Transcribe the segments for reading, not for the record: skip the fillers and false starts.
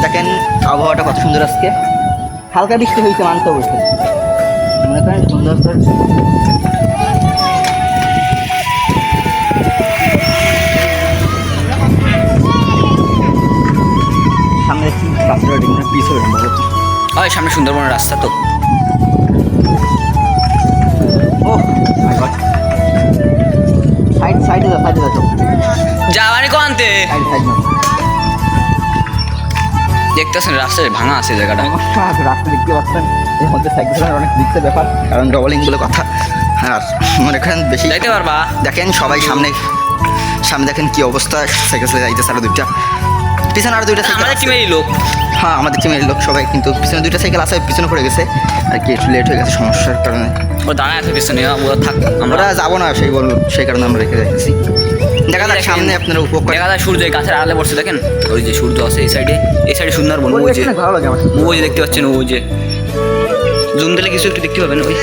দেখেন আবহাওয়াটা কত সুন্দর আজকে, হালকা বৃষ্টি হয়েছে মানতে অবশ্যই, মনে করেন সুন্দর। সামনে দেখছি রাস্তাটা পিস হয়ে গেল। ওই সামনে সুন্দরবনের রাস্তা তো। ও সাইডে যাও যাওয়ানি কোনতে সাইড না দেখতেছেন রাস্তায় ভাঙা আছে জায়গাটা। রাস্তা দেখতে পাচ্ছেন এর মধ্যে সাইকেল চালানোর অনেক রিস্কের ব্যাপার, কারণ ডবলিং বলে কথা। আর মনে করেন বেশি যাইতে পারবা। দেখেন সবাই সামনে দেখেন কি অবস্থা, সাইকেল চালিয়ে যাইতেছে আরো দুইটা, পিছনে আরো দুইটা সাইকেল। আমাদের টিমেরই লোক। হ্যাঁ আমাদের টিমের লোক সবাই, কিন্তু পিছনে দুইটা সাইকেল আছে, পিছনে পড়ে গেছে আর কি, একটু লেট হয়ে গেছে সমস্যার কারণে। ও দাঁড়ায় আছে পিছনে, ওরা থাক, আমরা যাবো না সেই কারণে আমরা রেখে যাচ্ছি। দেখা যাক সামনে আপনারা উপকার। দেখা যায় সূর্য গাছের আড়ালে বসে দেখেন, ওই যে সূর্য আছে এই সাইডে সুন্দরবন। ওই যে ভালো লাগে আমার, ওই যে দেখতে পাচ্ছেন, ওই যে জুম দিলে কিছু একটু দেখতে পাবেন। ওই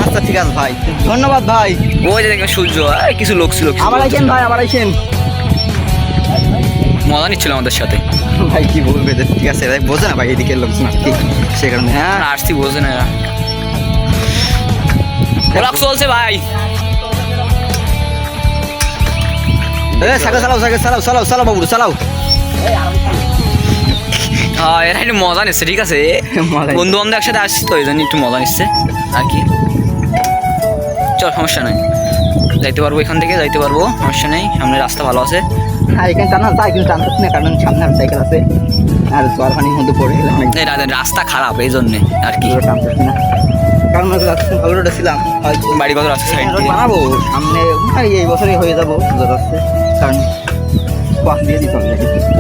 আচ্ছা ঠিক আছে ভাই, ধন্যবাদ ভাই। ওই যে দেখবেন সূর্য, কিছু লোক ছিল। আবার আইছেন ভাই, আবার আইছেন। মজা নিচ্ছিল আমাদের সাথে। ভাই কি বলবে, ঠিক আছে ভাই, বোঝে না ভাই এদিকে লোকজন আর কি, সে কারণে। হ্যাঁ আসছি বোঝে না, ব্লগ চলছে ভাই। সাইকেল চালাও বাবু চালাও। এরা একটু মজা নিচ্ছে, ঠিক আছে। বন্ধু বান্ধব একসাথে আসছি তো, এই জন্য একটু মজা নিচ্ছে আর কি। চল সমস্যা নাই, যাইতে পারবো, এখান থেকে যাইতে পারবো, সমস্যা নেই। সামনে রাস্তা ভালো আছে। হ্যাঁ এখানে টানা যায়, কিন্তু টানতেছি না কারণ সামনে আর সাইকেল আছে, আর জল পানির মধ্যে পড়ে গেলে রাস্তা খারাপ এই জন্যে আর কি, টানতেছি না। কারণ ভালো রোডে ছিলাম, হয়তো বাড়ি কত রাস্তা সাইড দিয়ে বানাবো সামনে, এই বছরই হয়ে যাবো যাচ্ছে, কারণ দিয়ে দিতে হবে।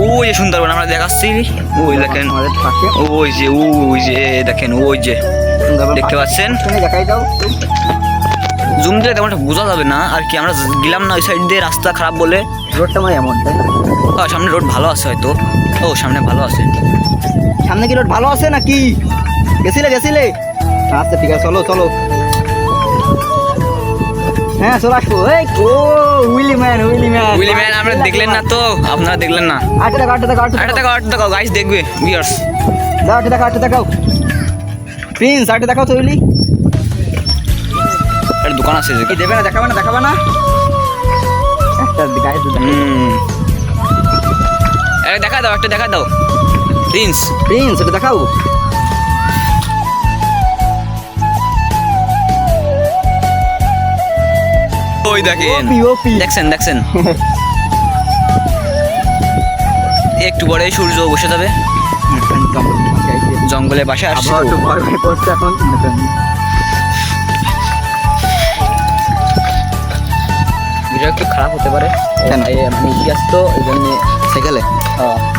ওই যে সুন্দরবন আমরা দেখাচ্ছি, ওই দেখেন আমাদের পাশে, ওই যে দেখেন, ওই যে দেখতে পাচ্ছেন। দেখাই দাও, জুম দিলে তেমন একটা বোঝা যাবে না আর কি। আমরা গেলাম না ওই সাইড দিয়ে, রাস্তা খারাপ বলে। রোডটা মানে এমন, তাই না? সামনে রোড ভালো আছে হয়তো। ও সামনে ভালো আছে, সামনে কি রোড ভালো আছে নাকি? গেছিলে আচ্ছা ঠিক আছে, চলো। হ্যাঁ চলে আসবো। উইলি ম্যান আপনারা দেখলেন না তো, আপনারা দেখলেন না। আটটা দেখো গাইস, দেখবে ভিউয়ার্স। আটটা দেখাও প্রিন্স, আটটা দেখাও তো উইলি। একটা দোকান আছে যে কি দেবে না, দেখাবে না একটা গাইস। দেখা দাও, একটা দেখা দাও প্রিন্স, এটা দেখাও। ওই দেখেন, দেখছেন একটু পরে সূর্য বসে যাবে, জঙ্গলের পাশে আসছে। এখন ভিডিও একটু খারাপ হতে পারে, কেন? মানে গ্যাস তো এই জন্য। সাইকেলে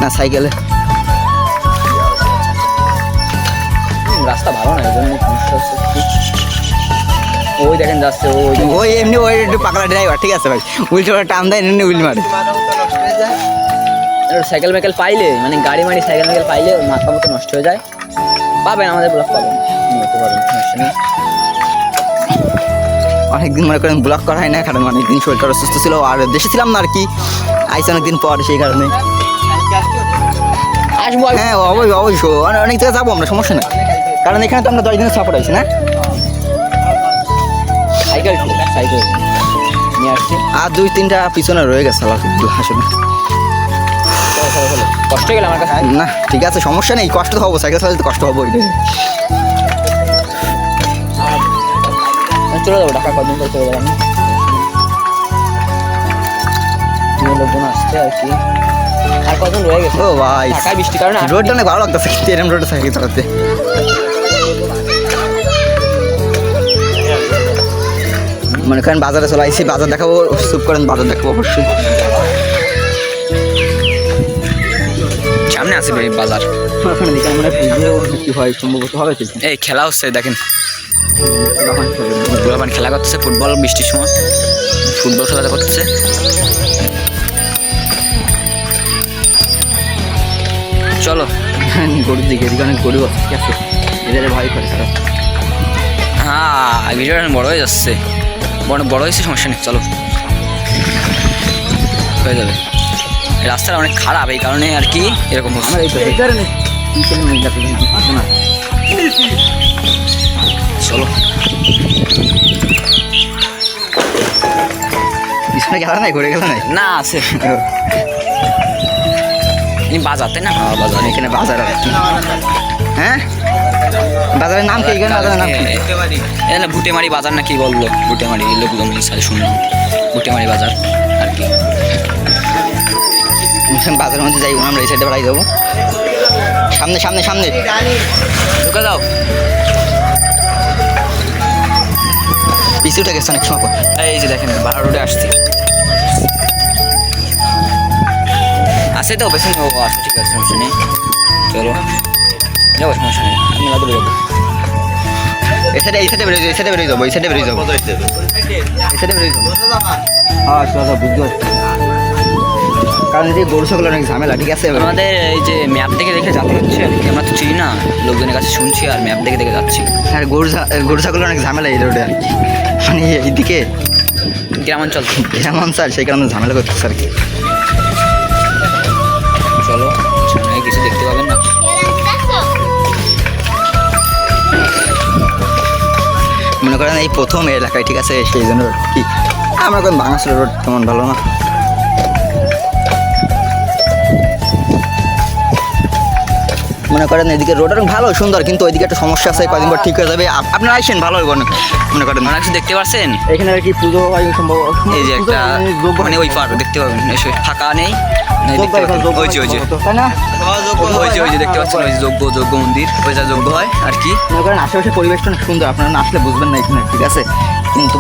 না, সাইকেলে রাস্তা ভালো না, এই জন্য সমস্যা হচ্ছে। ওই দেখেন যাচ্ছে, ওই এমনি ওই একটু পাকড়া ড্রাইভার, ঠিক আছে ভাই, উইলটা টান দেয়, এমনি উইল মারে। সাইকেল মাইকেল পাইলে, মানে গাড়ি মাড়ি সাইকেল মাইকেল পাইলে মাথা মতো নষ্ট হয়ে যায়। পাবেন আমাদের ব্লগ পাবেন, নিতে পারবেন, সমস্যা নেই। অনেকদিন মনে করেন ব্লগ করা হয় না, কারণ অনেকদিন শরীরটা অসুস্থ ছিল, আর দেশে ছিলাম না আর কি, আইসি অনেকদিন পর, সেই কারণে আসবো। হ্যাঁ অবশ্যই অনেক জায়গায় যাবো আমরা, সমস্যা নেই, কারণ এখানে তো আমরা 10 দিনের সাপোর্ট আছি না। সাইকেল নিয়ে আসছি, আর 2-3টা পিছনে রয়ে গেছে আসলে। কষ্ট গেল আমার কাছে। না ঠিক আছে, সমস্যা নেই, কষ্ট তো হবো, সাইকেল চালাতে কষ্ট হবো। চলে যাবো, ঢাকা কদিন করে চলে যাবো আমি। লোকজন আসছে আর কি, আর কজন রয়ে গেছে। ও ভাই ঢাকায় বৃষ্টির কারণে রোডটা অনেক ভালো লাগতেছে, এরম রোডে সাইকেল চালাতে। মনে করেন বাজারে চলে আইসি, বাজার দেখাবো, চুপ করেন, বাজার দেখাবো অবশ্যই। সামনে আছে বাজার, ওখানে দেখে মানে কি হয়, সম্ভবত হবে। এই খেলা হচ্ছে দেখেন, খেলা করতেছে ফুটবল, বৃষ্টির সময় ফুটবল খেলা করতেছে। চলো গরুর দিকে, এদিকে অনেক গরু আছে, ঠিক আছে, এদের ভয় করে তারা। হ্যাঁ ভিডিওটা বড় হয়ে যাচ্ছে, বড় হয়েছে, সমস্যা নেই, চলো হয়ে যাবে। রাস্তাটা অনেক খারাপ, এই কারণে আর কি এরকম হচ্ছে। আমার এই তো এই কারণে না চলো পিছনে গেল নাই, ঘুরে গেল নাই। না আছে এই বাজাতে না, বাজার এখানে বাজার আছে। হ্যাঁ বাজারের নাম কি? এখানে বাজারের নাম কি? এখানে ভুটেমারি বাজার না কি বললো, ভুটেমারি লোকজন সাথে শুনলাম ভুটেমারি বাজার আর কি। বাজারের মধ্যে যাইব আমরা, এই সাইডে বেড়াই যাবো। সামনে সামনে সামনে ঢুকে যাও। পিছু উঠে গেছে অনেক সময় পর। এই যে দেখেন বারো রোডে আসছি, আছে তো পেছনে। ও আচ্ছা ঠিক আছে, সমস্যা নেই, চলো যাবো, সমস্যা নেই, আমি না যাবো। এই সাইডে বেরোয় যাবো, এই সাইডে বেরোয় যাবো, এই সাইডে বেরোয় যাবো, এই সাইডে বেরোয় যাবো। হ্যাঁ চলো বুঝতে পারছি, কারণ এই গরু ছাগল অনেক ঝামেলা। ঠিক আছে আমাদের এই যে ম্যাপ দেখে দেখে যেতে হচ্ছে, আমরা তো চিনি না, লোকজনের কাছে শুনছি আর ম্যাপ দেখে দেখে যাচ্ছি। আর গরু ছাগল অনেক ঝামেলা এই রোডে আর কি, মানে এইদিকে গ্রামাঞ্চল গ্রামাঞ্চল, সেই কারণে ঝামেলা করতেছে আর কি। চলো সামনে কিছু দেখতে পাবেন না। মনে করেন এই প্রথম এই এলাকায়, ঠিক আছে, সেই জন্য কি আমরা কোন বাংলাদেশের রোড তেমন ভালো না। মনে করেন এদিকে রোড অনেক ভালো সুন্দর, কিন্তু ওইদিকে একটা সমস্যা আছে, কদিন পর ঠিক হয়ে যাবে। আপনারা আসেন, ভালো হবে অনেক। মনে করেন অনেক কিছু দেখতে পাচ্ছেন, এখানে আর কি পুজো হয় সম্ভব। এই যে একটা মানে ওই পার দেখতে পাবেন, এসে ফাঁকা নেই, ওই যে তাই না, ওই যে দেখতে পাচ্ছেন, ওই যে যজ্ঞ মন্দির, ওই যা যজ্ঞ হয় আর কি। মনে করেন আশেপাশে পরিবেশটা অনেক সুন্দর, আপনারা না আসলে বুঝবেন না এখানে, ঠিক আছে। কিন্তু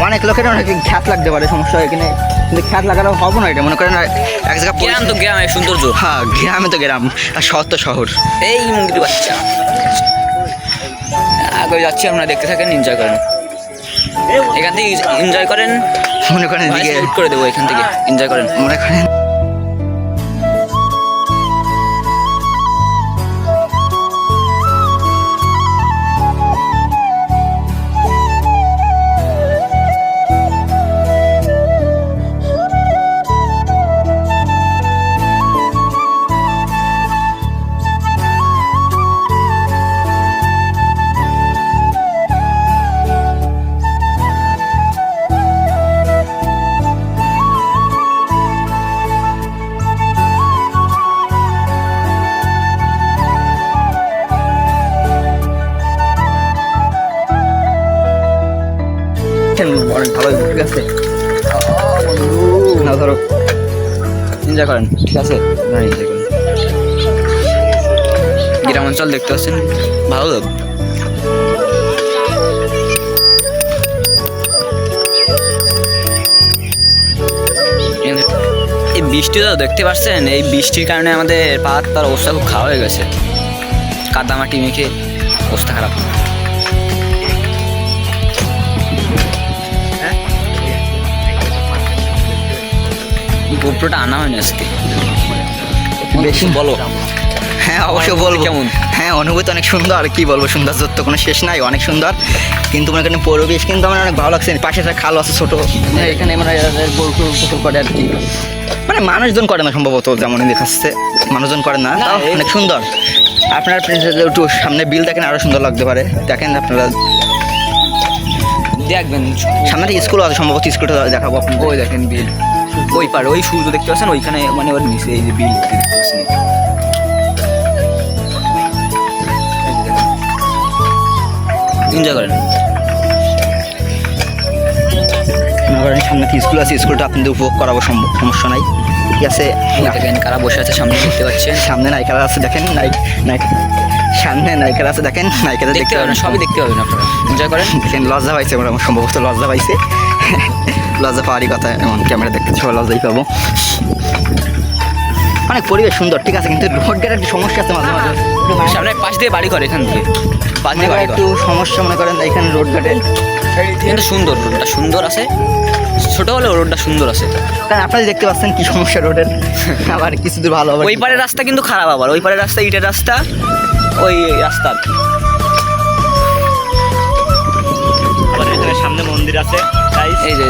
অনেক লোকের অনেক খ্যাত লাগতে পারে, সমস্যা এখানে, কিন্তু খ্যাত লাগানো হবে না। এটা মনে করেন এক জায়গা গ্রাম তো গ্রামের সৌন্দর্য, হ্যাঁ গ্রামে তো গ্রাম, আর শহর তো শহর। এই মুরগির বাচ্চা আগে যাচ্ছি, আপনারা দেখতে থাকেন, এনজয় করেন, এখান থেকে এনজয় করেন। মনে করেন এদিকে শুট করে দেবো, এখান থেকে এনজয় করেন। মনে করেন অনেক ভালো, ঠিক আছে। না ধরো এনজয় করেন, ঠিক আছে, না এনজয় করুন। গ্রামাঞ্চল দেখতে পাচ্ছেন, ভালো লাগবে। এই বৃষ্টিটা দেখতে পাচ্ছেন, এই বৃষ্টির কারণে আমাদের পাহাড়টার অবস্থা খুব খারাপ হয়ে গেছে, কাদামাটি মেখে অবস্থা খারাপ। গোপ্রোটা আনা হয়নি আজকে, বেশি বলো। হ্যাঁ অবশ্যই বলবো। কেমন? হ্যাঁ অনুভূতি অনেক সুন্দর, আর কি বলবো, সৌন্দর্য তো কোনো শেষ নাই, অনেক সুন্দর। কিন্তু মনে করেন পরিবেশ কিন্তু আমার অনেক ভালো লাগছে। পাশে একটা খাল আছে ছোটো, এখানে মানে গরু গোসল করে আর কি, মানে মানুষজন করে না সম্ভবত, যেমন দেখাচ্ছে মানুষজন করে না, তাও অনেক সুন্দর। আপনার একটু সামনে বিল দেখেন, আরও সুন্দর লাগতে পারে। দেখেন আপনারা দেখবেন সামনে একটা স্কুল আছে, সম্ভবত স্কুলটা দেখাবো আপনি। ওই দেখেন বিল, ওই পারে ওই সূর্য দেখতে পাচ্ছেন, ওইখানে মানে ওর নিচে এই যে বিল দেখতে পাচ্ছেন। এনজয় করেন। মনে করেন সামনে একটা স্কুল আছে, স্কুলটা আপনাদের উপভোগ করাবো, সমস্যা নাই, ঠিক আছে। দেখেন কারা বসে আছে সামনে, দেখতে পাচ্ছেন। সামনে নায়িকারা আছে, দেখেন সামনে নায়িকারা আছে, দেখেন নায়িকারা দেখতে পাবেন, সবই দেখতে পাবেন আপনারা, এনজয় করেন। দেখেন লজ্জা পাইছে, আমার সম্ভবত লজ্জা পাইছে, লজ্জা পাওয়ারই কথা, এমন ক্যামেরা দেখতে সবাই লজ্জাই পাবো। অনেক পরিবেশ সুন্দর, ঠিক আছে, কিন্তু রোড ঘাটের একটু সমস্যা আছে মাঝে মাঝে। সামনে পাশ দিয়ে বাড়ি ঘর, এখান থেকে পাশ দিয়ে বাড়ি ঘর, একটু সমস্যা মনে করেন এখানে রোড ঘাটে, কিন্তু সুন্দর, রোডটা সুন্দর আছে, ছোট হলেও রোডটা সুন্দর আছে। কারণ আপনারা দেখতে পাচ্ছেন কি সমস্যা রোডের, আবার কিছু দূর ভালো হবে। ওই পারের রাস্তা কিন্তু খারাপ, আবার ওই পারের রাস্তা ইটের রাস্তা, ওই রাস্তা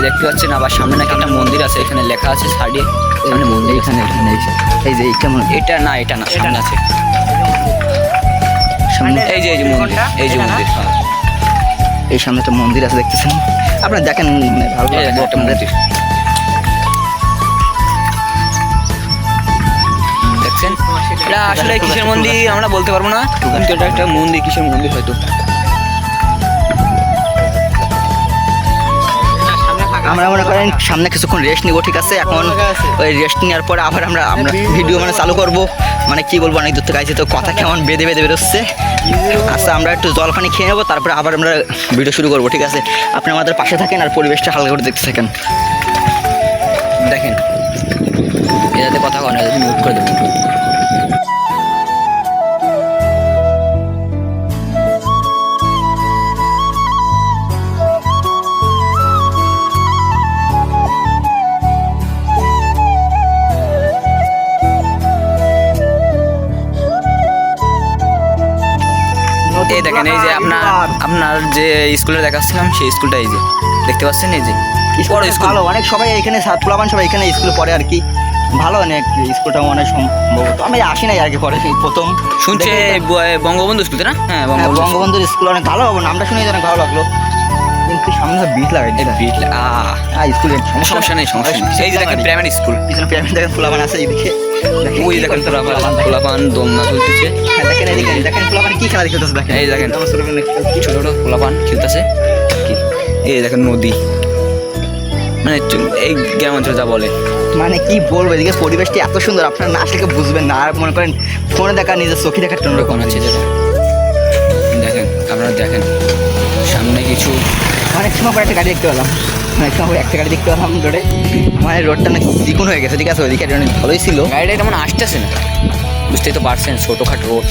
দেখতে পাচ্ছেন আবার সামনে নাকি একটা মন্দির আছে, এখানে লেখা আছে সাইডে সামনে মন্দির। এইখানে এই যে কেমন এটা না সামনে আছে, সামনে এই যে মন্দির, এই যে মন্দির, হ্যাঁ। এই সামনে একটা মন্দির আছে দেখতেছেন আপনারা, দেখেন মানে ভালো এই লাগবে দেখেন একটা আপনাদের। মন্দির দেখছেন, এটা আসলে কিসের মন্দির আমরা বলতে পারবো না, কিন্তু এটা একটা মন্দির, কিসের মন্দির হয়তো। আমরা মনে করেন সামনে কিছুক্ষণ রেস্ট নিব, ঠিক আছে? এখন ওই রেস্ট নেওয়ার পরে আবার আমরা ভিডিও মানে চালু করব, মানে কি বলবো, অনেক দূর থেকে আইছি তো কথা কেমন বেঁধে বেরোচ্ছে। আচ্ছা আমরা একটু জল পানি খেয়ে নেবো, তারপরে আবার আমরা ভিডিও শুরু করবো, ঠিক আছে? আপনি আমাদের পাশে থাকেন আর পরিবেশটা হালকা করে দেখতে থাকেন। দেখেন এটাতে কথা কয় না, যদি মিউট করে দেবো। এই দেখেন, এই যে আপনার যে স্কুলে দেখাচ্ছিলাম সেই স্কুলটা এই যে দেখতে পাচ্ছেন, এই যে বড় স্কুল। ভালো, অনেক সবাই এখানে ছাত্রবান সবাই এখানে স্কুলে পড়ে আর কি, ভালো অনেক স্কুলটা অনেক সম্ভবত আমি আসি নাই আর কি, পরে প্রথম শুনছে বঙ্গবন্ধু স্কুল না? হ্যাঁ, বঙ্গবন্ধুর স্কুল অনেক ভালো হবে, নামটা শুনে অনেক ভালো লাগলো, কিন্তু সামনে বিট লাগাই স্কুলের সমস্যা নেই, সমস্যা নেই। এই যে দেখেন প্রাইমারি স্কুল, পিছনে প্রাইমারি দেখেন ফুলাবান আছে এইদিকে, ওই দেখেন পোলাপান দোলনা চলতেছে। হ্যাঁ দেখেন এদিকে দেখেন ফুলাবান কি খেলা দেখতেছে, দেখেন এই দেখেন ছোট ছোট পোলাপান খেলতেছে। এই দেখেন নদী, মানে এই গ্রাম অঞ্চল যা বলে, মানে কি বলবো, এদিকে পরিবেশটি এত সুন্দর আপনারা না আসলে বুঝবেন না, আর মনে করেন ফোনে দেখা নিজের চোখে দেখার জন্য কোন আছে যেটা দেখেন, আপনারা দেখেন সামনে কিছু অনেক সময় পরে একটা গাড়ি দেখতে পেলাম, অনেক সময় পরে একটা গাড়ি দেখতে পেলাম রোডে, মানে রোডটা অনেক চিকুন হয়ে গেছে, ঠিক আছে? ওইদিকে অনেক ভালোই ছিল, গাড়িটা তেমন আসতেছে না, বুঝতেই তো পারছেন ছোটোখাটো রোড।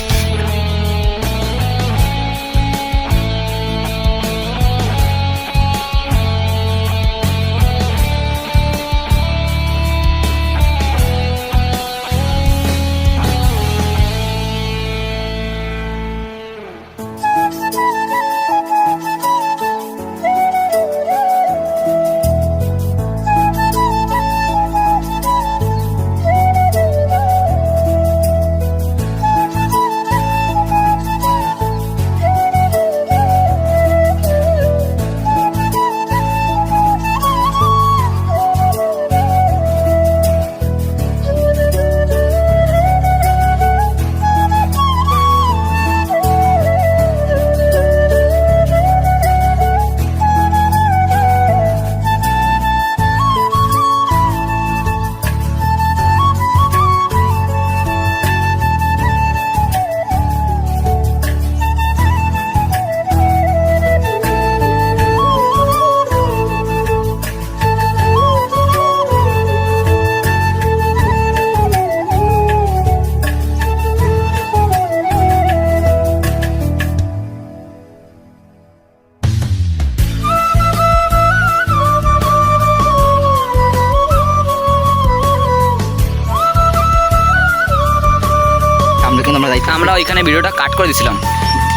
আমরা ওইখানে ভিডিওটা কাট করে দিয়েছিলাম,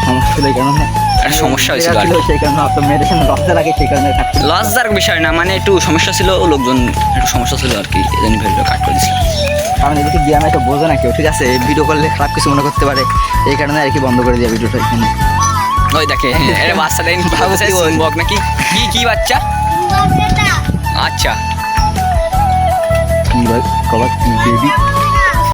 সমস্যা এই কারণে একটা সমস্যা হয়েছিল আর কি। সেই কারণে আপনার মেয়েদের সামনে লজ্জা লাগে, সেই কারণে লজ্জার বিষয় না, মানে একটু সমস্যা ছিল, লোকজন একটু সমস্যা ছিল আর কি, এই জন্য ভিডিওটা কাট করে দিয়েছিলাম। কারণ এদিকে গিয়ে আমি একটা বোঝো না কেউ, ঠিক আছে? ভিডিও করলে খারাপ কিছু মনে করতে পারে, এই কারণে আর কি বন্ধ করে দিয়ে ভিডিওটা এখানে। ওই দেখে এটা বাচ্চাটা বক নাকি কি বাচ্চা, আচ্ছা কি বেবি